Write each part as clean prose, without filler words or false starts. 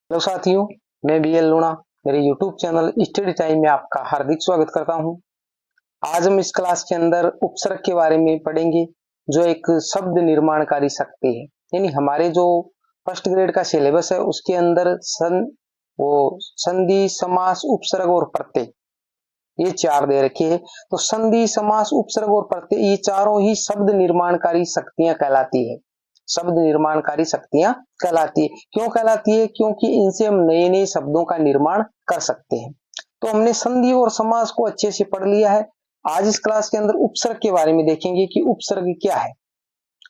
Hello साथियों, मैं BL लूणा मेरे यूट्यूब चैनल स्टडी टाइम में आपका हार्दिक स्वागत करता हूं। आज हम इस क्लास के अंदर उपसर्ग के बारे में पढ़ेंगे, जो एक शब्द निर्माणकारी शक्ति है। यानी हमारे जो फर्स्ट ग्रेड का सिलेबस है उसके अंदर संधि, समास, उपसर्ग और प्रत्यय ये चार दे रखे हैं। तो संधि, समास, उपसर्ग और प्रत्यय ये चारों ही शब्द निर्माणकारी शक्तियां कहलाती है। शब्द निर्माणकारी शक्तियां कहलाती है। क्यों कहलाती है? क्योंकि इनसे हम नए नए शब्दों का निर्माण कर सकते हैं। तो हमने संधि और समास को अच्छे से पढ़ लिया है। आज इस क्लास के अंदर उपसर्ग के बारे में देखेंगे कि उपसर्ग क्या है।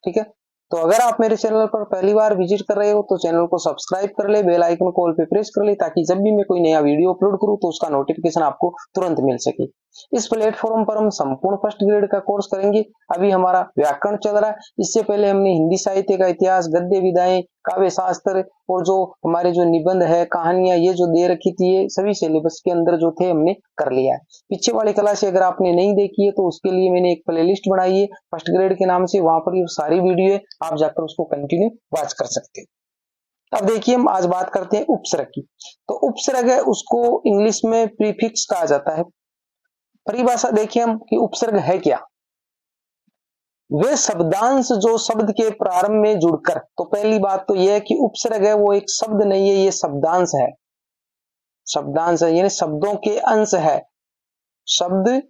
ठीक है, तो अगर आप मेरे चैनल पर पहली बार विजिट कर रहे हो तो चैनल को सब्सक्राइब कर ले, बेल आइकन को ऑल पे प्रेस कर ले, ताकि जब भी मैं कोई नया वीडियो अपलोड करूं तो उसका नोटिफिकेशन आपको तुरंत मिल सके। इस प्लेटफॉर्म पर हम संपूर्ण फर्स्ट ग्रेड का कोर्स करेंगे। अभी हमारा व्याकरण चल रहा है, इससे पहले हमने हिंदी साहित्य का इतिहास, गद्य विधाएं, काव्य शास्त्र और जो हमारे जो निबंध है, कहानियां ये जो दे रखी थी, ये सभी सिलेबस के अंदर जो थे हमने कर लिया है। पीछे वाली क्लास अगर आपने नहीं देखी है तो उसके लिए मैंने एक प्लेलिस्ट बनाई है फर्स्ट ग्रेड के नाम से, वहां पर ये सारी वीडियो है, आप जाकर उसको कंटिन्यू वॉच कर सकते हैं। अब देखिए, हम आज बात करते हैं उपसर्ग की। तो उपसर्ग है, उसको इंग्लिश में प्रीफिक्स कहा जाता है। परिभाषा देखिए हम कि उपसर्ग है क्या। वे शब्दांश जो शब्द के प्रारंभ में जुड़कर, तो पहली बात तो यह है कि उपसर्ग है वो एक शब्द नहीं है, ये शब्दांश है। शब्दांश है यानी शब्दों के अंश है। शब्द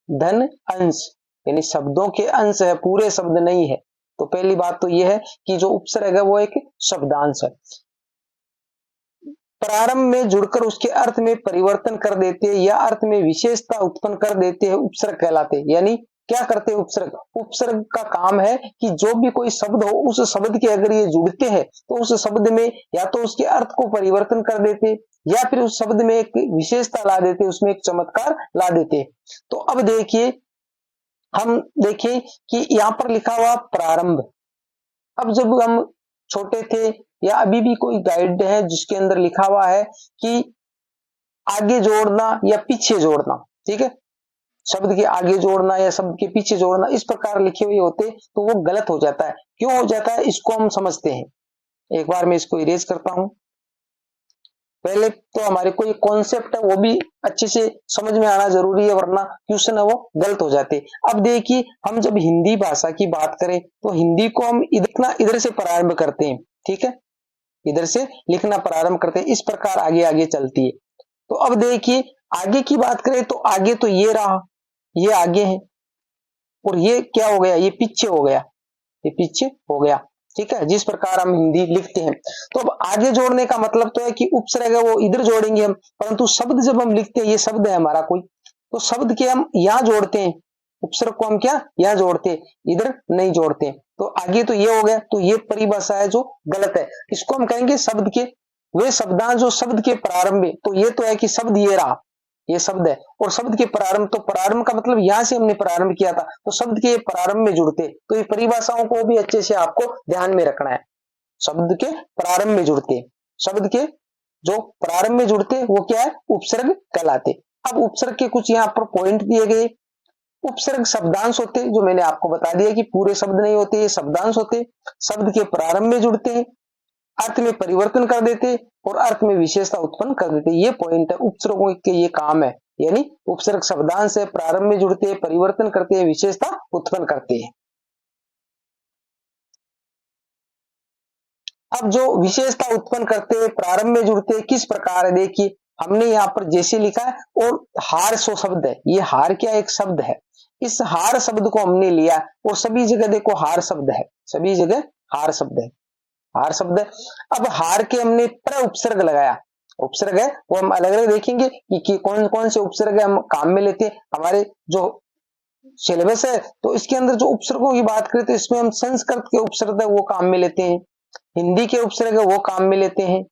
धन अंश, यानी शब्दों के अंश है, पूरे शब्द नहीं है। तो पहली बात तो यह है कि जो उपसर्ग है वो एक शब्दांश है। प्रारंभ में जुड़कर उसके अर्थ में परिवर्तन कर देते हैं या अर्थ में विशेषता उत्पन्न कर देते हैं, उपसर्ग कहलाते हैं। यानी क्या करते हैं उपसर्ग? उपसर्ग का काम है कि जो भी कोई शब्द हो, उस शब्द के अगर ये जुड़ते हैं तो उस शब्द में या तो उसके अर्थ को परिवर्तन कर देते या फिर उस शब्द में एक विशेषता ला देते, उसमें एक चमत्कार ला देते। तो अब देखिए, हम देखें कि यहां पर लिखा हुआ प्रारंभ। अब जब हम छोटे थे या अभी भी कोई गाइड है जिसके अंदर लिखा हुआ है कि आगे जोड़ना या पीछे जोड़ना, ठीक है, शब्द के आगे जोड़ना या शब्द के पीछे जोड़ना, इस प्रकार लिखे हुए होते तो वो गलत हो जाता है। क्यों हो जाता है इसको हम समझते हैं। एक बार मैं इसको इरेज करता हूं। पहले तो हमारे को ये कॉन्सेप्ट है वो भी अच्छे से समझ में आना जरूरी है, वरना क्वेश्चन है वो गलत हो जाते। अब देखिए, हम जब हिंदी भाषा की बात करें तो हिंदी को हम इधर से प्रारंभ करते हैं। ठीक है, इधर से लिखना प्रारंभ करते हैं, इस प्रकार आगे आगे चलती है। तो अब देखिए, आगे की बात करें तो आगे तो ये रहा, ये आगे है, और ये क्या हो गया, ये पीछे हो गया, ये पीछे हो गया। ठीक है, जिस प्रकार हम हिंदी लिखते हैं। तो अब आगे जोड़ने का मतलब तो है कि उपसर्ग है वो इधर जोड़ेंगे हम, परंतु शब्द जब हम लिखते हैं, ये शब्द है हमारा कोई, तो शब्द के हम यहां जोड़ते हैं, उपसर्ग को हम क्या यहां जोड़ते हैं, इधर नहीं जोड़ते। तो आगे तो ये हो गया, तो ये परिभाषा है जो गलत है। इसको हम कहेंगे शब्द के वे शब्दांश जो शब्द के प्रारंभ में, तो ये तो है कि शब्द ये रहा, ये शब्द है, और शब्द के प्रारंभ, तो प्रारंभ का मतलब यहां से हमने प्रारंभ किया था, तो शब्द के प्रारंभ में जुड़ते। तो ये परिभाषाओं को भी अच्छे से आपको ध्यान में रखना है। शब्द के प्रारंभ में जुड़ते, शब्द के जो प्रारंभ में जुड़ते वो क्या है, उपसर्ग कहलाते। अब उपसर्ग के कुछ यहाँ पर पॉइंट दिए गए। उपसर्ग शब्दांश होते, जो मैंने आपको बता दिया कि पूरे शब्द नहीं होते, ये शब्दांश होते। शब्द के प्रारंभ में जुड़ते हैं, अर्थ में परिवर्तन कर देते और अर्थ में विशेषता उत्पन्न कर देते। ये पॉइंट है, उपसर्गों के ये काम है। यानी उपसर्ग शब्दांश है, प्रारंभ में जुड़ते हैं, परिवर्तन करते हैं, विशेषता उत्पन्न करते हैं। अब जो विशेषता उत्पन्न करते हैं, प्रारंभ में जुड़ते हैं, किस प्रकार है देखिए, हमने यहाँ पर जैसे लिखा है, और हार सो शब्द है, ये हार क्या एक शब्द है। इस हार शब्द को हमने लिया और सभी जगह देखो हार शब्द है, सभी जगह हार शब्द है, हार शब्द है। अब हार के हमने पर उपसर्ग लगाया, उपसर्ग है वो हम अलग अलग देखेंगे कि कौन कौन से उपसर्ग हम काम में लेते हैं। हमारे जो सिलेबस है तो इसके अंदर जो उपसर्गों की बात करें तो इसमें हम संस्कृत के उपसर्ग है वो काम में लेते हैं, हिंदी के उपसर्ग है वो काम में लेते हैं,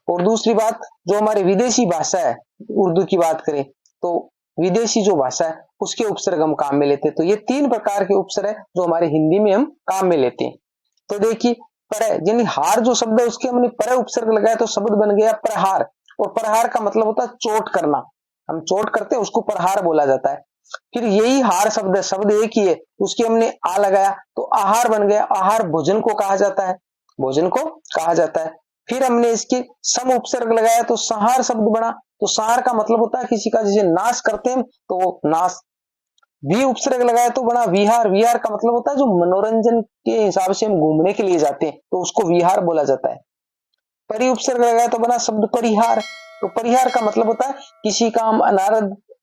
और दूसरी बात जो हमारी विदेशी भाषा है, उर्दू की बात करें तो विदेशी जो भाषा है उसके उपसर्ग हम काम में लेते हैं। तो ये तीन प्रकार के उपसर्ग है जो हमारे हिंदी में हम काम में लेते हैं। तो देखिए, पर यानी हार जो शब्द है उसके हमने पर उपसर्ग लगाया तो शब्द बन गया प्रहार, और प्रहार का मतलब होता है चोट करना, हम चोट करते हैं उसको प्रहार बोला जाता है। फिर यही हार शब्द है, शब्द एक ही है, उसके हमने आ लगाया तो आहार बन गया, आहार भोजन को कहा जाता है, भोजन को कहा जाता है। फिर हमने इसके सम उपसर्ग लगाया तो संहार शब्द बना। तो संहार का मतलब होता है किसी का जैसे नाश करते हैं तो वो नाश। वी उपसर्ग लगाया तो बना विहार। विहार का मतलब होता है जो मनोरंजन के हिसाब से हम घूमने के लिए जाते हैं तो उसको विहार बोला जाता है। परि उपसर्ग लगाया तो बना शब्द परिहार। तो परिहार का मतलब होता है किसी का हम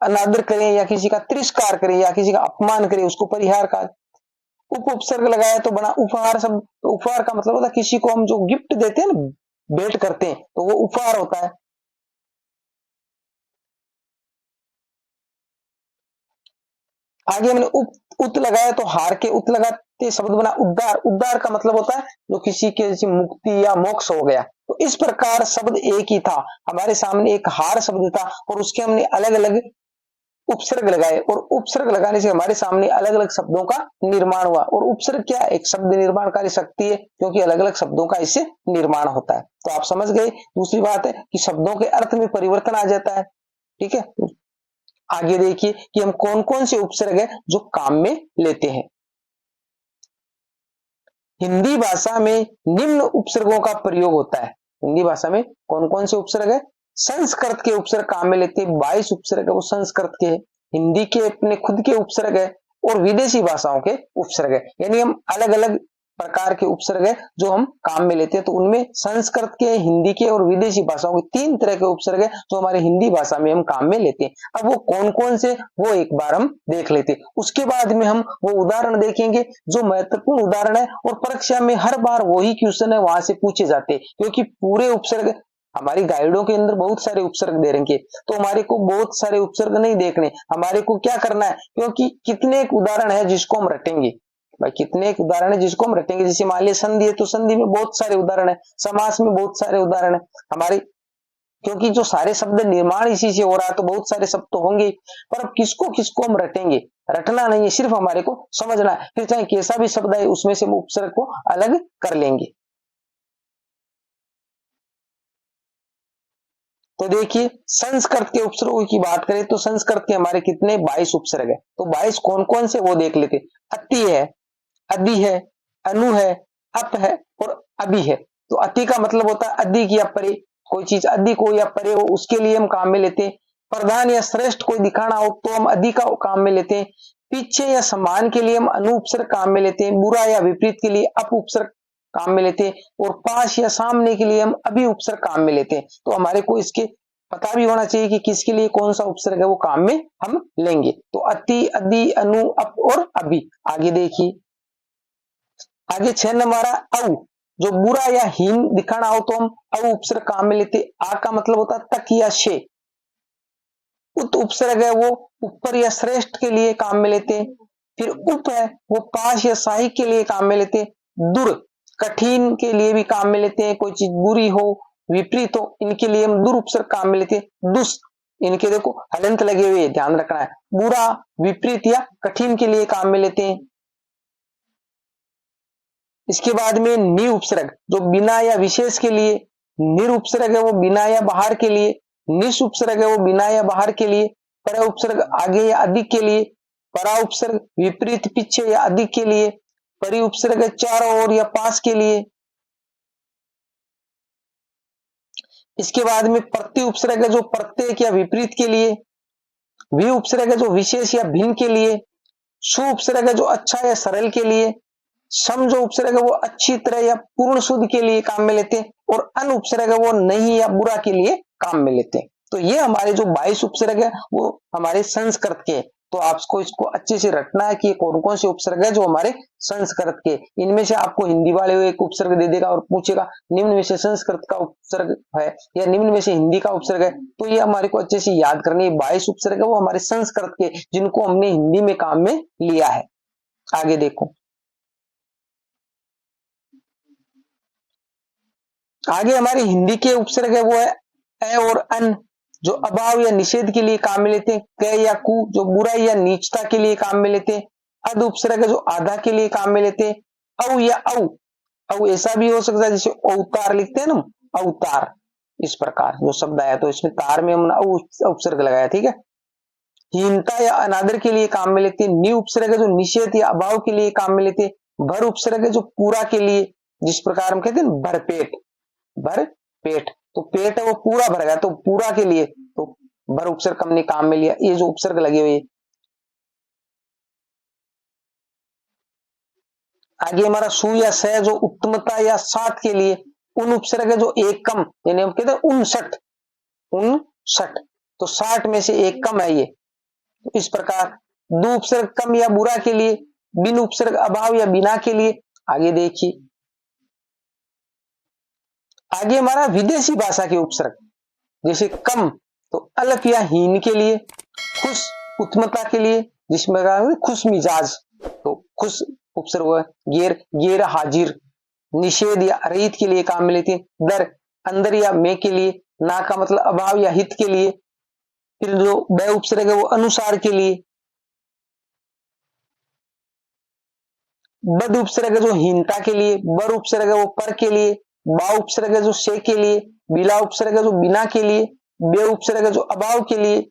अनादर करें या किसी का तिरस्कार करें या किसी का अपमान करें उसको परिहार का। उप उपसर्ग लगाया तो बना उपहार शब्द। तो उपहार का मतलब होता है किसी को हम जो गिफ्ट देते हैं ना, भेंट करते हैं, तो वो उपहार होता है। आगे हमने उत लगाया तो हार के उत लगाते शब्द बना उद्धार। उद्धार का मतलब होता है जो किसी के जैसे मुक्ति या मोक्ष हो गया। तो इस प्रकार शब्द एक ही था, हमारे सामने एक हार शब्द था और उसके हमने अलग अलग उपसर्ग लगाए और उपसर्ग लगाने से हमारे सामने अलग अलग शब्दों का निर्माण हुआ। और उपसर्ग क्या है? एक शब्द निर्माणकारी शक्ति है, क्योंकि अलग अलग शब्दों का इससे निर्माण होता है। तो आप समझ गए। दूसरी बात है कि शब्दों के अर्थ में परिवर्तन आ जाता है। ठीक है, आगे देखिए कि हम कौन कौन से उपसर्ग है जो काम में लेते हैं। हिंदी भाषा में निम्न उपसर्गों का प्रयोग होता है। हिंदी भाषा में कौन कौन से उपसर्ग है? संस्कृत के उपसर्ग काम में लेते हैं। 22 उपसर्ग है वो संस्कृत के है। हिंदी के अपने खुद के उपसर्ग है और विदेशी भाषाओं के उपसर्ग है। यानी हम अलग अलग प्रकार के उपसर्ग है जो हम काम में लेते हैं। तो उनमें संस्कृत के, हिंदी के और विदेशी भाषाओं के 3 तरह के उपसर्ग है जो हमारे हिंदी भाषा में हम काम में लेते हैं। अब वो कौन कौन से वो एक बार हम देख लेते हैं। उसके बाद में हम वो उदाहरण देखेंगे जो महत्वपूर्ण उदाहरण है और परीक्षा में हर बार वही क्वेश्चन है वहां से पूछे जाते हैं, क्योंकि पूरे उपसर्ग हमारी गाइडों के अंदर बहुत सारे उपसर्ग दे रखे, तो हमारे को बहुत सारे उपसर्ग नहीं देखने। हमारे को क्या करना है, क्योंकि कितने एक उदाहरण है जिसको हम रटेंगे भाई, कितने एक उदाहरण है जिसको हम रटेंगे। जैसे मान लिया संधि है तो संधि में बहुत सारे उदाहरण है, समास में बहुत सारे उदाहरण है हमारे, क्योंकि जो सारे शब्द निर्माण इसी से हो रहा है तो बहुत सारे शब्द तो होंगे। पर अब किसको किसको हम रटेंगे, रटना नहीं है, सिर्फ हमारे को समझना है। फिर चाहे कैसा भी शब्द है उसमें से हम उपसर्ग को अलग कर लेंगे। तो देखिए संस्कृत के उपसर्गों की बात करें तो संस्कृत के हमारे कितने 22 उपसर्ग है। तो 22 कौन कौन से वो देख लेते। अति है, अधि है, अनु है, अप है और अभी है। तो अति का मतलब होता है अधिक या परे, कोई चीज अधिक हो या परे हो उसके लिए हम काम में लेते हैं। प्रधान या श्रेष्ठ कोई दिखाना हो तो हम अधिक का काम में लेते हैं। पीछे या समान के लिए हम अनु उपसर्ग काम में लेते हैं। बुरा या विपरीत के लिए अप उपसर्ग काम में लेते हैं। और पास या सामने के लिए हम अभी उपसर्ग काम में लेते हैं। तो हमारे को इसके पता भी होना चाहिए कि किसके लिए कौन सा उपसर्ग है वो काम में हम लेंगे। तो अति, अधि, अनु, अप और अभी। आगे देखिए, आगे 6 नंबर औ। जो बुरा या हीन दिखाना हो तो हम औ उपसर्ग काम में लेते। आ का मतलब होता है तक या शे। उत उपसर्ग है वो ऊपर या श्रेष्ठ के लिए काम में लेते। फिर उप है वो पास या सहायक के लिए काम में लेते। दुर कठिन के लिए भी काम में लेते हैं, कोई चीज बुरी हो, विपरीत हो, इनके लिए हम दुर उपसर्ग काम में लेते हैं। दुष्ट, इनके देखो हलंत लगे हुए, ध्यान रखना है। बुरा, विपरीत या कठिन के लिए काम में लेते हैं। इसके बाद में नि उपसर्ग जो बिना या विशेष के लिए। निर उपसर्ग है वो बिना या बाहर के लिए। निस उपसर्ग है वो बिना या बाहर के लिए। पर उपसर्ग आगे या अधिक के लिए। परा उपसर्ग विपरीत, पीछे या अधिक के लिए। परि उपसर्ग है चारों ओर या पास के लिए। इसके बाद में प्रति उपसर्ग है जो प्रत्येक या विपरीत के लिए। वि उपसर्ग है जो विशेष या भिन्न के लिए। सु उपसर्ग है जो अच्छा या सरल के लिए। सम जो उपसर्ग है वो अच्छी तरह या पूर्ण शुद्ध के लिए काम में लेते हैं। और अन उपसर्ग है वो नहीं या बुरा के लिए काम में लेते हैं। तो ये हमारे जो 22 उपसर्ग है वो हमारे संस्कृत के। तो आपको इसको अच्छे से रटना है कि कौन कौन से उपसर्ग है जो हमारे संस्कृत के। इनमें से आपको हिंदी वाले एक उपसर्ग दे देगा और पूछेगा निम्न में से संस्कृत का उपसर्ग है या निम्न में से हिंदी का उपसर्ग है। तो ये हमारे को अच्छे से याद करने। 22 उपसर्ग है वो हमारे संस्कृत के जिनको हमने हिंदी में काम में लिया है। आगे देखो, आगे हमारे हिंदी के उपसर्ग है वो है ए और अन जो अभाव या निषेध के लिए काम में लेते हैं। क या कु जो बुराई या नीचता के लिए काम में लेते हैं। अध उपसर्ग है जो आधा के लिए काम में लेते हैं। औ या औ, औ ऐसा भी हो सकता है जैसे अवतार लिखते हैं ना, अवतार, इस प्रकार जो शब्द आया तो इसमें तार में हमने उपसर्ग लगाया। ठीक है, हीनता या अनादर के लिए काम में लेते हैं। नि उपसर्ग है जो निषेध या अभाव के लिए काम में लेते हैं। भर उपसर्ग है जो पूरा के लिए, जिस प्रकार हम कहते हैं भरपेट, भर पेट, तो पेट है वो पूरा भर गया, तो पूरा के लिए तो भर उपसर्ग हमने काम में लिया। ये जो उपसर्ग लगे हुए, आगे हमारा सु या स जो उत्तमता या सात के लिए उन उपसर्ग है जो एक कम, यानी हम कहते हैं 59, तो 60 में से एक कम है ये। तो इस प्रकार दो उपसर्ग कम या बुरा के लिए, बिन उपसर्ग अभाव या बिना के लिए। आगे देखिए, आगे हमारा विदेशी भाषा के उपसर्ग, जैसे कम तो अल्प या हीन के लिए, खुश उत्तमता के लिए, जिसमें खुश मिजाज तो खुश उपसर्ग हुआ। गेर गेर हाजिर, निषेध या रहित के लिए काम में लेती है। दर अंदर या में के लिए, ना का मतलब अभाव या हित के लिए। फिर जो ब उपसर्ग है वो अनुसार के लिए। बद उपसर्ग है जो हीनता के लिए, बर उपसर्ग है वो पर के लिए, बा उपसर्ग है जो से के लिए, बिला उपसर्ग है जो बिना के लिए, बे उपसर्ग है जो अभाव के लिए।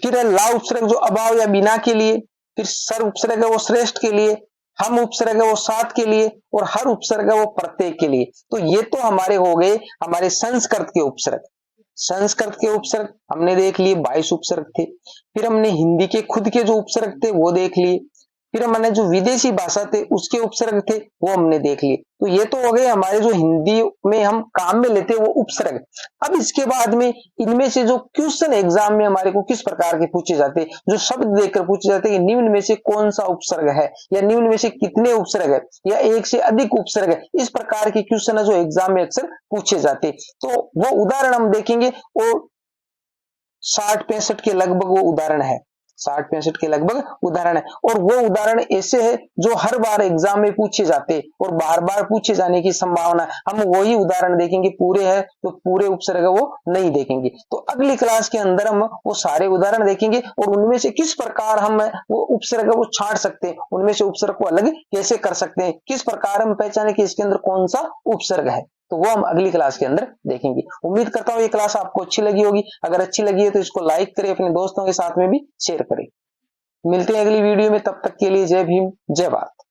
फिर है ला उपसर्ग जो अभाव या बिना के लिए। फिर सर उपसर्ग है वो श्रेष्ठ के लिए, हम उपसर्ग है वो सात के लिए, और हर उपसर्ग है वो प्रत्येक के लिए। तो ये तो हमारे हो गए हमारे संस्कृत के उपसर्ग। संस्कृत के उपसर्ग हमने देख लिए, 22 उपसर्ग थे। फिर हमने हिंदी के खुद के जो उपसर्ग थे वो देख लिए। फिर हमने जो विदेशी भाषा थे उसके उपसर्ग थे वो हमने देख लिए। तो ये तो हो गए हमारे जो हिंदी में हम काम में लेते वो उपसर्ग। अब इसके बाद में इनमें से जो क्वेश्चन एग्जाम में हमारे को किस प्रकार के पूछे जाते, जो शब्द देखकर पूछे जाते कि निम्न में से कौन सा उपसर्ग है, या निम्न में से कितने उपसर्ग है, या एक से अधिक उपसर्ग है, इस प्रकार के क्वेश्चन है जो एग्जाम में अक्सर पूछे जाते। तो वो उदाहरण हम देखेंगे, और 60-65 के लगभग वो उदाहरण है, 60-65 के लगभग उदाहरण है। और वो उदाहरण ऐसे है जो हर बार एग्जाम में पूछे जाते और बार बार पूछे जाने की संभावना है। हम वही उदाहरण देखेंगे, पूरे है तो पूरे उपसर्ग वो नहीं देखेंगे। तो अगली क्लास के अंदर हम वो सारे उदाहरण देखेंगे और उनमें से किस प्रकार हम वो उपसर्ग वो छांट सकते हैं, उनमें से उपसर्ग को अलग कैसे कर सकते हैं, किस प्रकार हम पहचाने कि इसके अंदर कौन सा उपसर्ग है, तो वो हम अगली क्लास के अंदर देखेंगे। उम्मीद करता हूं ये क्लास आपको अच्छी लगी होगी। अगर अच्छी लगी है तो इसको लाइक करें, अपने दोस्तों के साथ में भी शेयर करें। मिलते हैं अगली वीडियो में, तब तक के लिए जय भीम जय भारत।